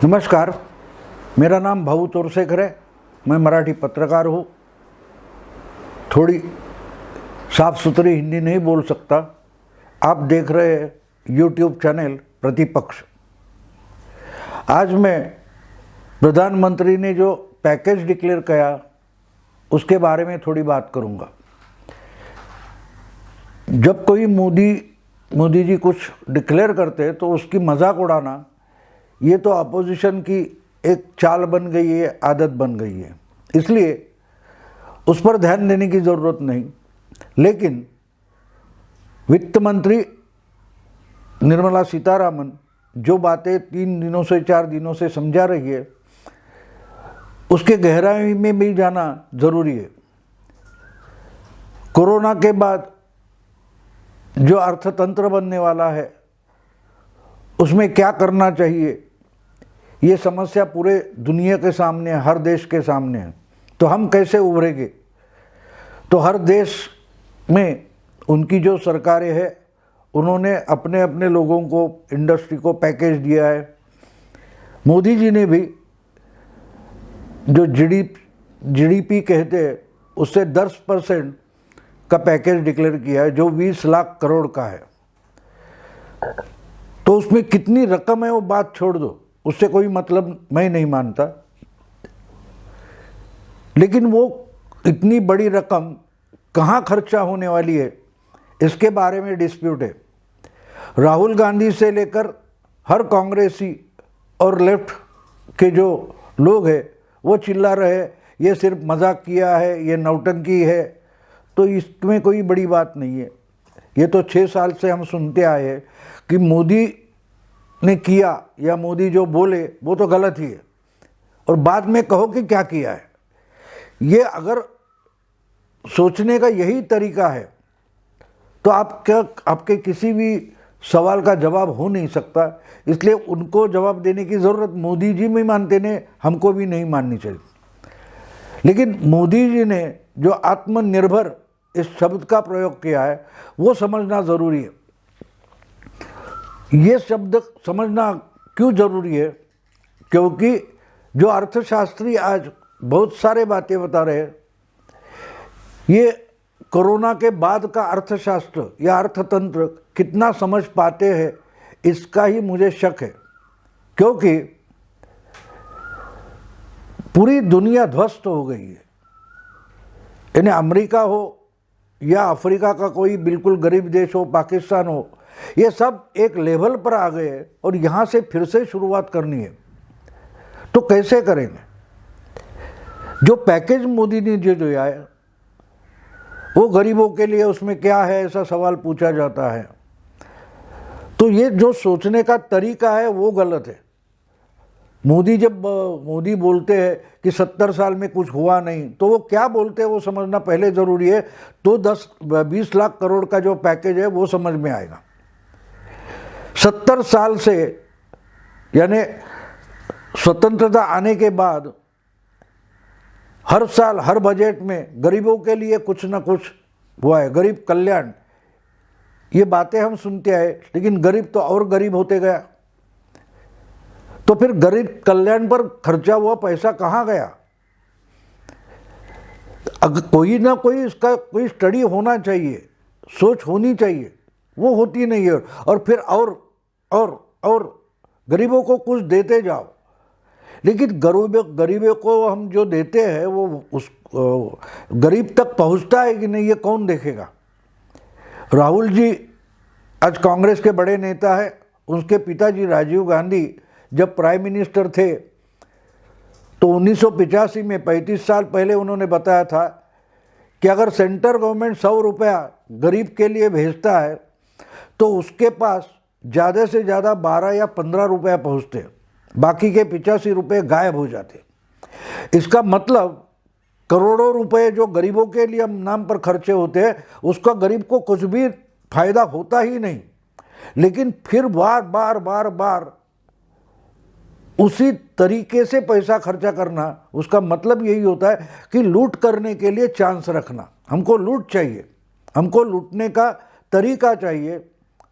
नमस्कार, मेरा नाम भाऊ तोरसेकर है। मैं मराठी पत्रकार हूँ। थोड़ी साफ सुथरी हिंदी नहीं बोल सकता। आप देख रहे हैं यूट्यूब चैनल प्रतिपक्ष। आज मैं प्रधानमंत्री ने जो पैकेज डिक्लेयर किया उसके बारे में थोड़ी बात करूँगा। जब कोई मोदी जी कुछ डिक्लेयर करते तो उसकी मजाक उड़ाना ये तो अपोजिशन की एक चाल बन गई है, आदत बन गई है। इसलिए उस पर ध्यान देने की ज़रूरत नहीं। लेकिन वित्त मंत्री निर्मला सीतारामन जो बातें 3 दिनों से 4 दिनों से समझा रही है उसके गहराई में भी जाना ज़रूरी है। कोरोना के बाद जो अर्थतंत्र बनने वाला है उसमें क्या करना चाहिए, ये समस्या पूरे दुनिया के सामने, हर देश के सामने है। तो हम कैसे उभरेंगे? तो हर देश में उनकी जो सरकारें हैं उन्होंने अपने अपने लोगों को, इंडस्ट्री को पैकेज दिया है। मोदी जी ने भी जो जीडीपी कहते हैं उससे 10% का पैकेज डिक्लेयर किया है, जो 20 लाख करोड़ का है। तो उसमें कितनी रकम है वो बात छोड़ दो, उससे कोई मतलब मैं नहीं मानता। लेकिन वो इतनी बड़ी रकम कहाँ खर्चा होने वाली है इसके बारे में डिस्प्यूट है। राहुल गांधी से लेकर हर कांग्रेसी और लेफ्ट के जो लोग हैं वो चिल्ला रहे ये सिर्फ मजाक किया है, ये नौटंकी है। तो इसमें कोई बड़ी बात नहीं है। ये तो 6 साल से हम सुनते आए हैं कि मोदी ने किया या मोदी जो बोले वो तो गलत ही है, और बाद में कहो कि क्या किया है। ये अगर सोचने का यही तरीका है तो आपके किसी भी सवाल का जवाब हो नहीं सकता। इसलिए उनको जवाब देने की ज़रूरत मोदी जी में मानते ने हमको भी नहीं माननी चाहिए। लेकिन मोदी जी ने जो आत्मनिर्भर इस शब्द का प्रयोग किया है वो समझना ज़रूरी है। ये शब्द समझना क्यों ज़रूरी है? क्योंकि जो अर्थशास्त्री आज बहुत सारे बातें बता रहे हैं, ये कोरोना के बाद का अर्थशास्त्र या अर्थतंत्र कितना समझ पाते हैं इसका ही मुझे शक है। क्योंकि पूरी दुनिया ध्वस्त हो गई है। यानी अमेरिका हो या अफ्रीका का कोई बिल्कुल गरीब देश हो, पाकिस्तान हो, ये सब एक लेवल पर आ गए और यहाँ से फिर से शुरुआत करनी है। तो कैसे करेंगे? जो पैकेज मोदी ने जो दिया है वो गरीबों के लिए उसमें क्या है, ऐसा सवाल पूछा जाता है। तो ये जो सोचने का तरीका है वो गलत है। मोदी बोलते हैं कि 70 साल में कुछ हुआ नहीं, तो वो क्या बोलते हैं वो समझना पहले ज़रूरी है। तो 20 लाख करोड़ का जो पैकेज है वो समझ में आएगा। 70 साल से यानी स्वतंत्रता आने के बाद हर साल हर बजट में गरीबों के लिए कुछ ना कुछ हुआ है। गरीब कल्याण, ये बातें हम सुनते आए, लेकिन गरीब तो और गरीब होते गया। तो फिर गरीब कल्याण पर खर्चा हुआ पैसा कहाँ गया? अगर कोई ना कोई इसका कोई स्टडी होना चाहिए, सोच होनी चाहिए, वो होती नहीं है। और फिर और गरीबों को कुछ देते जाओ। लेकिन गरीबों को हम जो देते हैं वो उस गरीब तक पहुंचता है कि नहीं, ये कौन देखेगा? राहुल जी आज कांग्रेस के बड़े नेता है। उसके पिताजी राजीव गांधी जब प्राइम मिनिस्टर थे तो 1985 में 35 साल पहले उन्होंने बताया था कि अगर सेंट्रल गवर्नमेंट 100 रुपया गरीब के लिए भेजता है तो उसके पास ज़्यादा से ज़्यादा 12 या 15 रुपया पहुँचते, बाकी के 85 रुपये गायब हो जाते। इसका मतलब करोड़ों रुपए जो गरीबों के लिए नाम पर खर्चे होते हैं उसका गरीब को कुछ भी फायदा होता ही नहीं। लेकिन फिर बार उसी तरीके से पैसा खर्चा करना, उसका मतलब यही होता है कि लूट करने के लिए चांस रखना। हमको लूट चाहिए, हमको लूटने का तरीका चाहिए,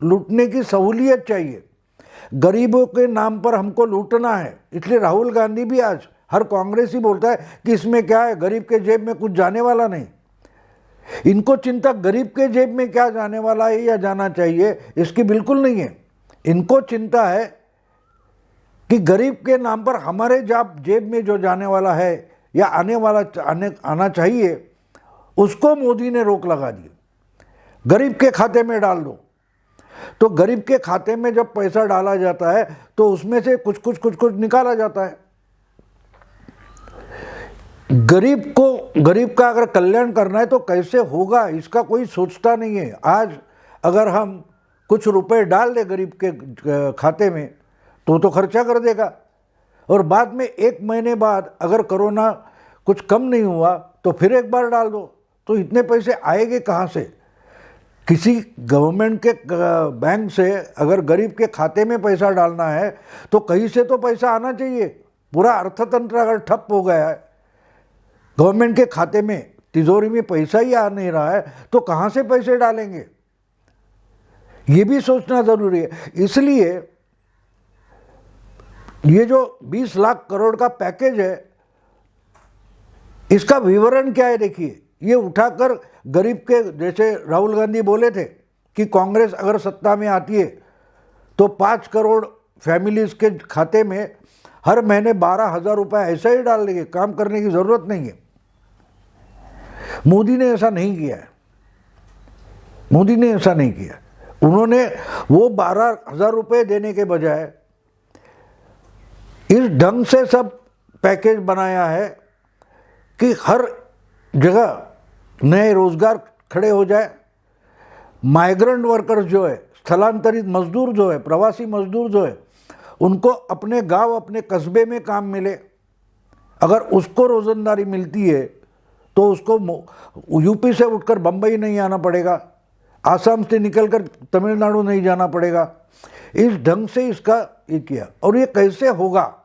लूटने की सहूलियत चाहिए। गरीबों के नाम पर हमको लूटना है। इसलिए राहुल गांधी भी आज हर कांग्रेसी बोलता है कि इसमें क्या है, गरीब के जेब में कुछ जाने वाला नहीं। इनको चिंता गरीब के जेब में क्या जाने वाला है या जाना चाहिए इसकी बिल्कुल नहीं है। इनको चिंता है कि गरीब के नाम पर हमारे जेब में जो जाने वाला है या आना चाहिए उसको मोदी ने रोक लगा दी। गरीब के खाते में डाल दो। तो गरीब के खाते में जब पैसा डाला जाता है तो उसमें से कुछ निकाला जाता है। गरीब का अगर कल्याण करना है तो कैसे होगा इसका कोई सोचता नहीं है। आज अगर हम कुछ रुपए डाल दे गरीब के खाते में तो खर्चा कर देगा, और बाद में 1 महीने बाद अगर कोरोना कुछ कम नहीं हुआ तो फिर एक बार डाल दो, तो इतने पैसे आएंगे कहाँ से? किसी गवर्नमेंट के बैंक से अगर गरीब के खाते में पैसा डालना है तो कहीं से तो पैसा आना चाहिए। पूरा अर्थतंत्र अगर ठप हो गया है, गवर्नमेंट के खाते में तिजोरी में पैसा ही आ नहीं रहा है, तो कहाँ से पैसे डालेंगे? ये भी सोचना ज़रूरी है। इसलिए ये जो 20 लाख करोड़ का पैकेज है इसका विवरण क्या है देखिए। ये उठाकर गरीब के, जैसे राहुल गांधी बोले थे कि कांग्रेस अगर सत्ता में आती है तो 5 करोड़ फैमिलीज के खाते में हर महीने 12,000 रुपये ऐसा ही डाल देंगे, काम करने की ज़रूरत नहीं है। मोदी ने ऐसा नहीं किया है। मोदी ने ऐसा नहीं किया। उन्होंने वो 12,000 रुपये देने के बजाय इस ढंग से सब पैकेज बनाया है कि हर जगह नए रोजगार खड़े हो जाए। माइग्रेंट वर्कर्स जो है, स्थलांतरित मजदूर जो है, प्रवासी मजदूर जो है, उनको अपने गांव अपने कस्बे में काम मिले। अगर उसको रोजंदारी मिलती है तो उसको यूपी से उठकर बम्बई नहीं आना पड़ेगा, आसाम से निकलकर तमिलनाडु नहीं जाना पड़ेगा। इस ढंग से इसका ये किया। और ये कैसे होगा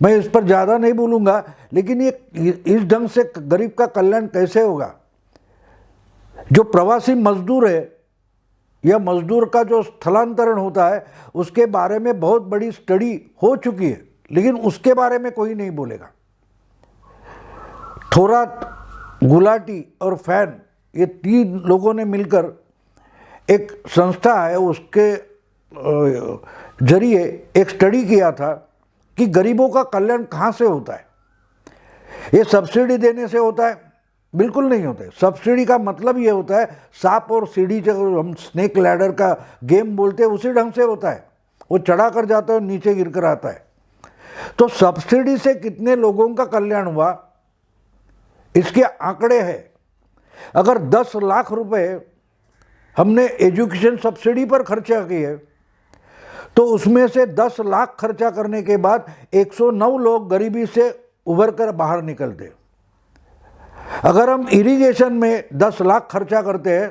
मैं इस पर ज़्यादा नहीं बोलूँगा, लेकिन ये इस ढंग से गरीब का कल्याण कैसे होगा? जो प्रवासी मजदूर है या मजदूर का जो स्थलांतरण होता है उसके बारे में बहुत बड़ी स्टडी हो चुकी है, लेकिन उसके बारे में कोई नहीं बोलेगा। थोराट, गुलाटी और फैन, ये 3 लोगों ने मिलकर एक संस्था है, उसके जरिए एक स्टडी किया था कि गरीबों का कल्याण कहाँ से होता है। ये सब्सिडी देने से होता है? बिल्कुल नहीं होता है। सब्सिडी का मतलब ये होता है सांप और सीढ़ी, जो हम स्नेक लैडर का गेम बोलते हैं, उसी ढंग से होता है। वो चढ़ा कर जाता है और नीचे गिर कर आता है। तो सब्सिडी से कितने लोगों का कल्याण हुआ इसके आंकड़े हैं। अगर 10 लाख रुपए हमने एजुकेशन सब्सिडी पर खर्चा किए तो उसमें से 10 लाख खर्चा करने के बाद 109 लोग गरीबी से उभर कर बाहर निकलते। अगर हम इरिगेशन में 10 लाख खर्चा करते हैं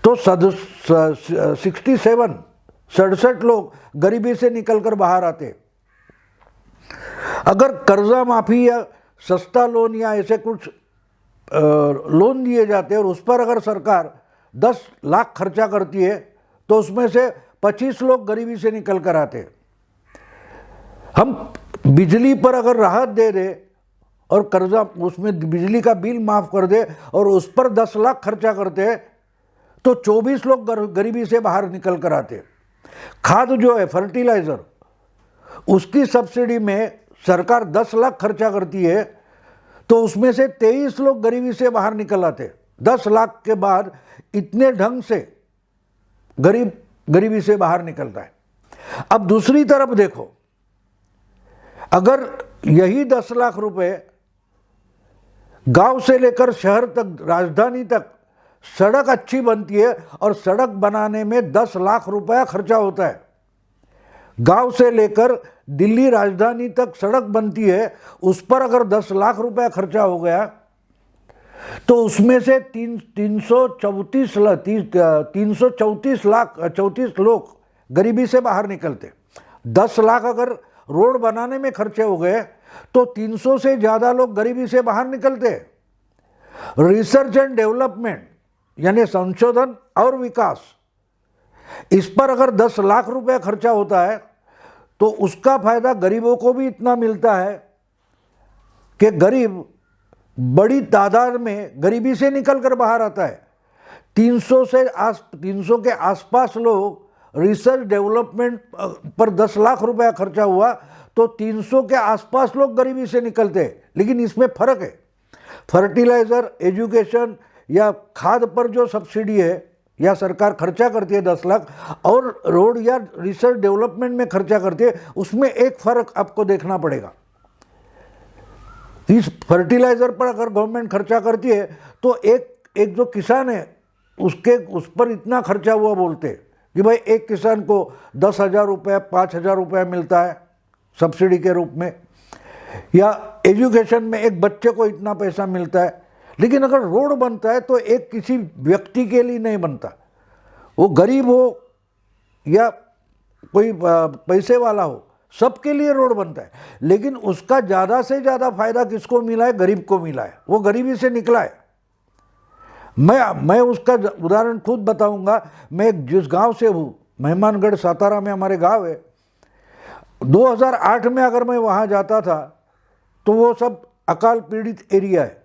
तो 67 लोग गरीबी से निकलकर बाहर आते। अगर कर्जा माफी या सस्ता लोन या ऐसे कुछ लोन दिए जाते और उस पर अगर सरकार 10 लाख खर्चा करती है तो उसमें से 25 लोग गरीबी से निकल कर आते। हम बिजली पर अगर राहत दे दे और कर्जा, उसमें बिजली का बिल माफ़ कर दे और उस पर 10 लाख खर्चा करते तो 24 लोग गरीबी से बाहर निकल कर आते। खाद जो है, फर्टिलाइज़र, उसकी सब्सिडी में सरकार 10 लाख खर्चा करती है तो उसमें से 23 लोग गरीबी से बाहर निकल आते। 10 लाख के बाद इतने ढंग से गरीबी से बाहर निकलता है। अब दूसरी तरफ देखो, अगर यही 10 लाख रुपए गांव से लेकर शहर तक, राजधानी तक सड़क अच्छी बनती है और सड़क बनाने में 10 लाख रुपया खर्चा होता है। गांव से लेकर दिल्ली राजधानी तक सड़क बनती है, उस पर अगर 10 लाख रुपया खर्चा हो गया तो उसमें से 334 लोग गरीबी से बाहर निकलते। 10 लाख अगर रोड बनाने में खर्चे हो गए तो 300 से ज़्यादा लोग गरीबी से बाहर निकलते। रिसर्च एंड डेवलपमेंट यानी संशोधन और विकास, इस पर अगर 10 लाख रुपए खर्चा होता है तो उसका फायदा गरीबों को भी इतना मिलता है कि गरीब बड़ी तादाद में गरीबी से निकल कर बाहर आता है। 300 के आसपास लोग रिसर्च डेवलपमेंट पर 10 लाख रुपया खर्चा हुआ तो 300 के आसपास लोग गरीबी से निकलते हैं। लेकिन इसमें फर्क है, फर्टिलाइजर, एजुकेशन या खाद पर जो सब्सिडी है या सरकार खर्चा करती है 10 लाख, और रोड या रिसर्च डेवलपमेंट में खर्चा करती है, उसमें एक फर्क आपको देखना पड़ेगा। इस फर्टिलाइजर पर अगर गवर्नमेंट खर्चा करती है तो एक जो किसान है उस पर इतना खर्चा हुआ बोलते हैं कि भाई एक किसान को 10,000 रुपये 5,000 रुपये मिलता है सब्सिडी के रूप में, या एजुकेशन में एक बच्चे को इतना पैसा मिलता है। लेकिन अगर रोड बनता है तो एक किसी व्यक्ति के लिए नहीं बनता, वो गरीब हो या कोई पैसे वाला हो, सबके लिए रोड बनता है। लेकिन उसका ज़्यादा से ज़्यादा फायदा किसको मिला है? गरीब को मिला है, वो गरीबी से निकला है। मैं उसका उदाहरण खुद बताऊंगा। मैं जिस गांव से हूँ, मेहमानगढ़ सातारा में हमारे गांव है, 2008 में अगर मैं वहाँ जाता था तो वो सब अकाल पीड़ित एरिया है,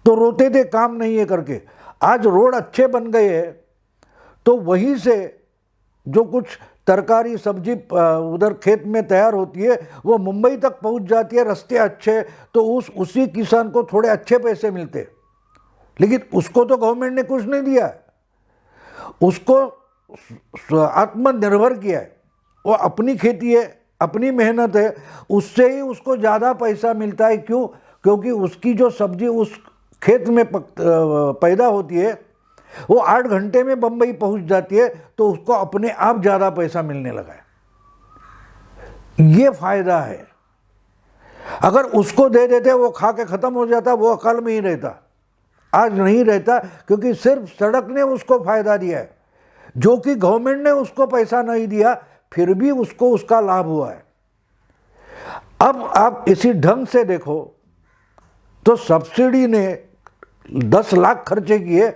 तो रोते थे काम नहीं है करके। आज रोड अच्छे बन गए हैं तो वहीं से जो कुछ तरकारी सब्जी उधर खेत में तैयार होती है वो मुंबई तक पहुंच जाती है। रास्ते अच्छे तो उसी किसान को थोड़े अच्छे पैसे मिलते, लेकिन उसको तो गवर्नमेंट ने कुछ नहीं दिया है, उसको आत्मनिर्भर किया है। वो अपनी खेती है, अपनी मेहनत है, उससे ही उसको ज़्यादा पैसा मिलता है। क्यों? क्योंकि उसकी जो सब्जी उस खेत में पैदा होती है वो 8 घंटे में बम्बई पहुंच जाती है, तो उसको अपने आप ज़्यादा पैसा मिलने लगा है। ये फायदा है। अगर उसको दे देते वो खा के ख़त्म हो जाता, वो अकाल में ही रहता। आज नहीं रहता क्योंकि सिर्फ सड़क ने उसको फायदा दिया है, जो कि गवर्नमेंट ने उसको पैसा नहीं दिया, फिर भी उसको उसका लाभ हुआ है। अब आप इसी ढंग से देखो तो सब्सिडी ने 10 लाख खर्चे किए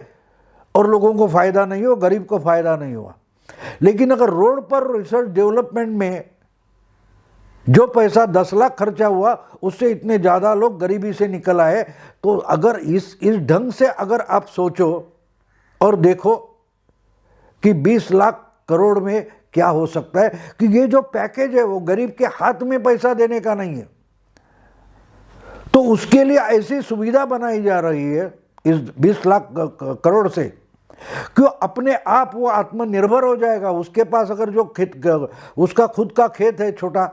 और लोगों को फायदा नहीं हुआ, गरीब को फायदा नहीं हुआ। लेकिन अगर रोड पर रिसर्च डेवलपमेंट में जो पैसा 10 लाख खर्चा हुआ उससे इतने ज़्यादा लोग गरीबी से निकल आए, तो अगर इस ढंग से अगर आप सोचो और देखो कि 20 लाख करोड़ में क्या हो सकता है, कि ये जो पैकेज है वो गरीब के हाथ में पैसा देने का नहीं है, तो उसके लिए ऐसी सुविधा बनाई जा रही है इस 20 लाख करोड़ से, क्यों अपने आप वो आत्मनिर्भर हो जाएगा। उसके पास अगर जो खेत, उसका खुद का खेत है छोटा,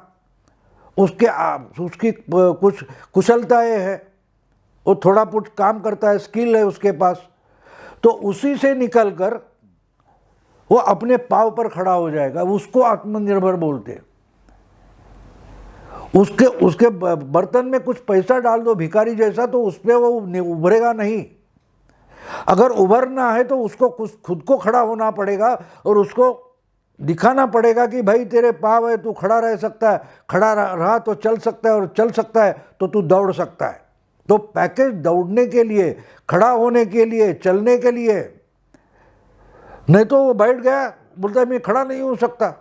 उसकी कुछ कुशलताएं है, वो थोड़ा कुछ काम करता है, स्किल है उसके पास, तो उसी से निकलकर वो अपने पाँव पर खड़ा हो जाएगा। उसको आत्मनिर्भर बोलते हैं। उसके बर्तन में कुछ पैसा डाल दो भिखारी जैसा, तो उस पर वो उभरेगा नहीं। अगर उभरना है तो उसको खुद को खड़ा होना पड़ेगा और उसको दिखाना पड़ेगा कि भाई तेरे पाँव है, तू खड़ा रह सकता है, खड़ा रहा तो चल सकता है, और चल सकता है तो तू दौड़ सकता है। तो पैकेज दौड़ने के लिए, खड़ा होने के लिए, चलने के लिए, नहीं तो वो बैठ गया बोलता है मैं खड़ा नहीं हो सकता।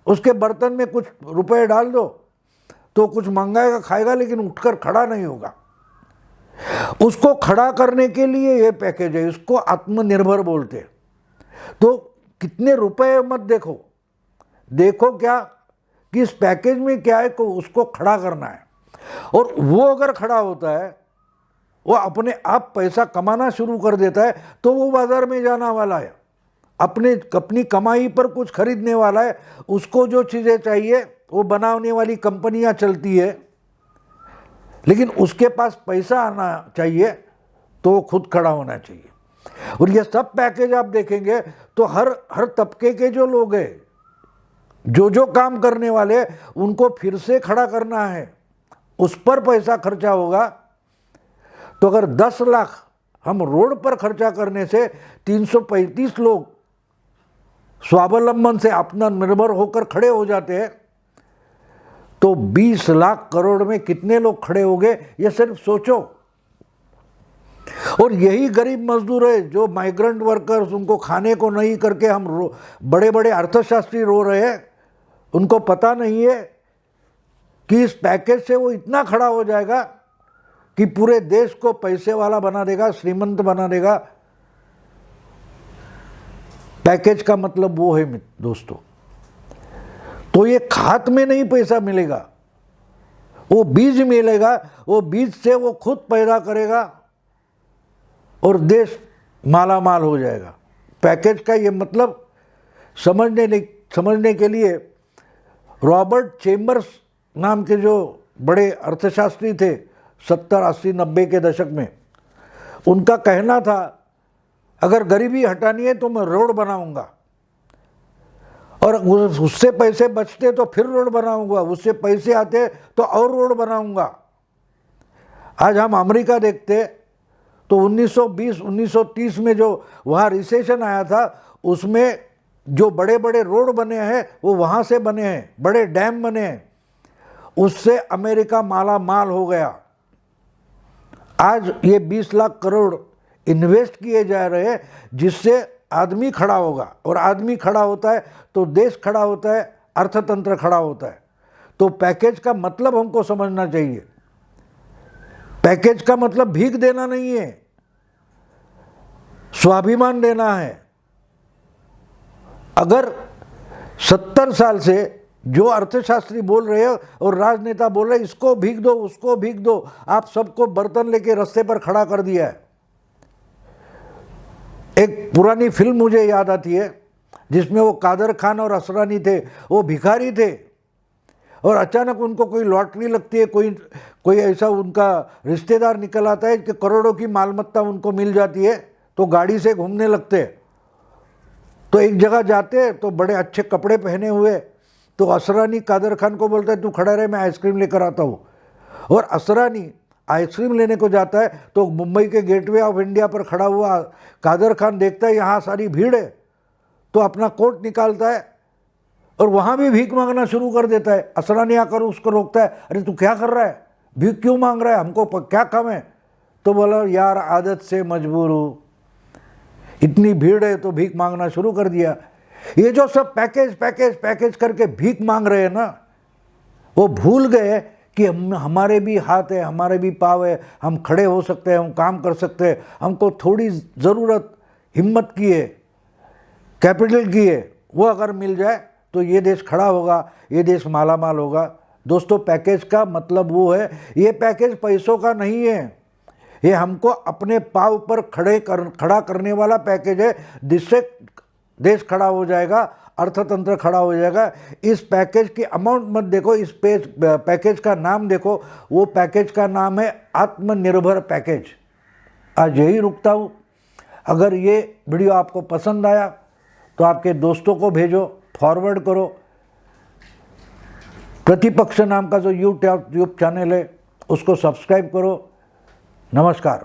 उसके बर्तन में कुछ रुपए डाल दो तो कुछ मंगाएगा, खाएगा, लेकिन उठकर खड़ा नहीं होगा। उसको खड़ा करने के लिए ये पैकेज है, इसको आत्मनिर्भर बोलते हैं। तो कितने रुपए मत देखो, देखो क्या कि इस पैकेज में क्या है, को उसको खड़ा करना है। और वो अगर खड़ा होता है, वो अपने आप पैसा कमाना शुरू कर देता है, तो वो बाजार में जाना वाला है, अपनी कमाई पर कुछ खरीदने वाला है। उसको जो चीज़ें चाहिए वो बनाने वाली कंपनियां चलती है, लेकिन उसके पास पैसा आना चाहिए, तो वो खुद खड़ा होना चाहिए। और ये सब पैकेज आप देखेंगे तो हर तबके के जो लोग हैं, जो काम करने वाले, उनको फिर से खड़ा करना है, उस पर पैसा खर्चा होगा। तो अगर 10 लाख हम रोड पर खर्चा करने से 335 लोग स्वावलंबन से अपना निर्भर होकर खड़े हो जाते हैं, तो 20 लाख करोड़ में कितने लोग खड़े हो गए, ये सिर्फ सोचो। और यही गरीब मजदूर है जो माइग्रेंट वर्कर्स, उनको खाने को नहीं करके हम बड़े बड़े अर्थशास्त्री रो रहे हैं। उनको पता नहीं है कि इस पैकेज से वो इतना खड़ा हो जाएगा कि पूरे देश को पैसे वाला बना देगा, श्रीमंत बना देगा। पैकेज का मतलब वो है दोस्तों। तो ये खात में नहीं पैसा मिलेगा, वो बीज मिलेगा, वो बीज से वो खुद पैदा करेगा और देश माला माल हो जाएगा। पैकेज का ये मतलब समझने के लिए रॉबर्ट चेम्बर्स नाम के जो बड़े अर्थशास्त्री थे 70, 80, 90 के दशक में, उनका कहना था अगर गरीबी हटानी है तो मैं रोड बनाऊंगा, और उससे पैसे बचते तो फिर रोड बनाऊंगा, उससे पैसे आते तो और रोड बनाऊंगा। आज हम अमेरिका देखते तो 1920, 1930 में जो वहाँ रिसेशन आया था, उसमें जो बड़े बड़े रोड बने हैं वो वहाँ से बने हैं, बड़े डैम बने हैं, उससे अमेरिका माला माल हो गया। आज ये 20 लाख करोड़ इन्वेस्ट किए जा रहे हैं जिससे आदमी खड़ा होगा, और आदमी खड़ा होता है तो देश खड़ा होता है, अर्थतंत्र खड़ा होता है। तो पैकेज का मतलब हमको समझना चाहिए। पैकेज का मतलब भीख देना नहीं है, स्वाभिमान देना है। अगर 70 साल से जो अर्थशास्त्री बोल रहे हो और राजनेता बोल रहे इसको भीख दो, उसको भीख दो, आप सबको बर्तन लेके रास्ते पर खड़ा कर दिया है। एक पुरानी फिल्म मुझे याद आती है जिसमें वो कादर खान और असरानी थे, वो भिखारी थे और अचानक उनको कोई लॉटरी लगती है, कोई ऐसा उनका रिश्तेदार निकल आता है कि करोड़ों की मालमत्ता उनको मिल जाती है, तो गाड़ी से घूमने लगते। तो एक जगह जाते तो बड़े अच्छे कपड़े पहने हुए, तो असरानी कादर खान को बोलता है तू खड़ा रहे, मैं आइसक्रीम लेकर आता हूँ। और असरानी आइसक्रीम लेने को जाता है तो मुंबई के गेटवे ऑफ इंडिया पर खड़ा हुआ कादर खान देखता है यहाँ सारी भीड़ है, तो अपना कोट निकालता है और वहाँ भी भीख मांगना शुरू कर देता है। असरानी आकर उसको रोकता है, अरे तू क्या कर रहा है, भीख क्यों मांग रहा है, हमको क्या काम है? तो बोला यार आदत से मजबूर हूँ, इतनी भीड़ है तो भीख मांगना शुरू कर दिया। ये जो सब पैकेज पैकेज पैकेज करके भीख मांग रहे हैं ना, वो भूल गए कि हमारे भी हाथ है, हमारे भी पाँव है, हम खड़े हो सकते हैं, हम काम कर सकते हैं। हमको थोड़ी ज़रूरत हिम्मत की है, कैपिटल की है, वो अगर मिल जाए तो ये देश खड़ा होगा, ये देश माला माल होगा। दोस्तों पैकेज का मतलब वो है, ये पैकेज पैसों का नहीं है, ये हमको अपने पाँव पर खड़ा करने वाला पैकेज है, जिससे देश खड़ा हो जाएगा, अर्थतंत्र खड़ा हो जाएगा। इस पैकेज की अमाउंट मत देखो, इस पैकेज का नाम देखो, वो पैकेज का नाम है आत्मनिर्भर पैकेज। आज यही रुकता हूँ। अगर ये वीडियो आपको पसंद आया तो आपके दोस्तों को भेजो, फॉरवर्ड करो। प्रतिपक्ष नाम का जो यूट्यूब चैनल है उसको सब्सक्राइब करो। नमस्कार।